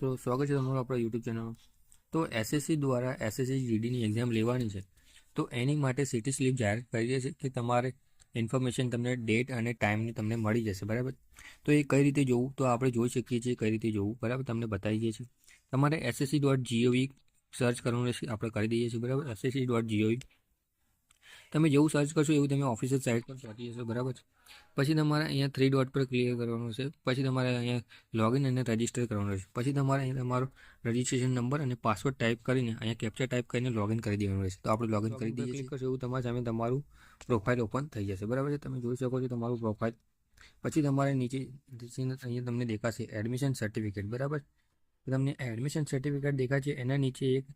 તો સ્વાગત છે તમારું આપણા યુટ્યુબ ચેનલમાં। તો એસએસસી દ્વારા એસએસસી જીડીની એક્ઝામ લેવાની છે, તો એની માટે સિટી સ્લીપ જાહેર કરી છે કે તમારે ઇન્ફોર્મેશન તમને ડેટ અને ટાઈમની તમને મળી જશે, બરાબર। તો એ કઈ રીતે જોવું તો આપણે જોઈ શકીએ છીએ કઈ રીતે જોવું, બરાબર, તમને બતાવી દઈએ છીએ। તમારે SSC.gov સર્ચ કરવાનું રહેશે, આપણે કરી દઈએ છીએ, બરાબર। SSC.gov તમે જેવું સર્ચ કરશો એવું તમે ઓફિશિયલ સાઇટ પર પહોંચી જશો, બરાબર। પછી તમારે અહીંયા 3 ડોટ પર ક્લિક કરવાનું છે, પછી તમારે અહીંયા લોગિન અને રજિસ્ટર કરવાનું રહેશે। પછી તમારે અહીંયા તમારો રજિસ્ટ્રેશન નંબર અને પાસવર્ડ ટાઈપ કરીને અહીંયા કેપ્ચા ટાઈપ કરીને લોગિન કરી દેવાનું રહેશે। તો આપણે લોગિન કરી દઈએ, ક્લિક કરશો એવું તમારા સામે તમારું પ્રોફાઇલ ઓપન થઈ જશે, બરાબર છે। તમે જોઈ શકો છો તમારું પ્રોફાઇલ। પછી તમારે નીચે અહીંયા તમને દેખાશે એડમિશન સર્ટિફિકેટ, બરાબર। તમને એડમિશન સર્ટિફિકેટ દેખાય છે, એના નીચે એક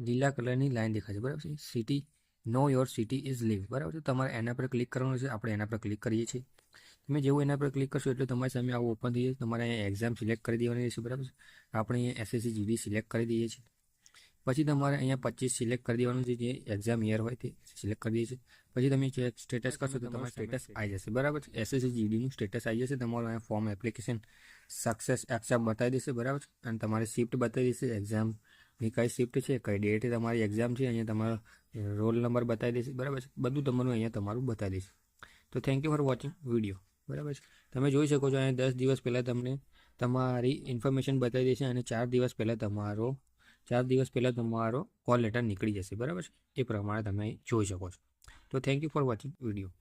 લીલા કલરની લાઈન દેખાય છે, બરાબર છે। City know your city is live, બરાબર છે। તમારે એના પર ક્લિક કરવાનું છે, આપણે એના પર ક્લિક કરીએ છીએ। તમે જેવું એના પર ક્લિક કરશો એટલે તમારી સામે આવું ઓપન થઈ જશે। તમારે અહીંયા એક્ઝામ સિલેક્ટ કરી દેવાની રહેશે, બરાબર છે। આપણે અહીંયા SSC જીડી સિલેક્ટ કરી દઈએ છીએ। પછી તમારે અહીંયા 25 સિલેક્ટ કરી દેવાનું છે, જે એક્ઝામ યર હોય તે સિલેક્ટ કરી દઈએ છીએ। પછી તમે ચેક સ્ટેટસ કરશો તો તમારું સ્ટેટસ આવી જશે, બરાબર છે। SSC જીડીનું સ્ટેટસ આવી જશે, તમારું અહીંયા ફોર્મ એપ્લિકેશન સક્સેસ એક્સેપ્ટ બતાવી દેશે, બરાબર છે। અને તમારી શિફ્ટ બતાવી દેશે, એક્ઝામની કઈ શિફ્ટ છે, કઈ ડેટે તમારી એક્ઝામ છે, અહીંયા તમારો રોલ નંબર બતાવી દેશે, બરાબર છે। બધું તમારું અહીંયા તમારું બતાવી દેશે। તો thank you for watching video, બરાબર છે। તમે જોઈ શકો છો અહીંયા 10 દિવસ પહેલાં તમને તમારી ઇન્ફોર્મેશન બતાવી દેશે અને 4 દિવસ પહેલાં તમારો કોલ લેટર નીકળી જશે, બરાબર છે। એ પ્રમાણે તમે જોઈ શકો છો। તો thank you for watching video.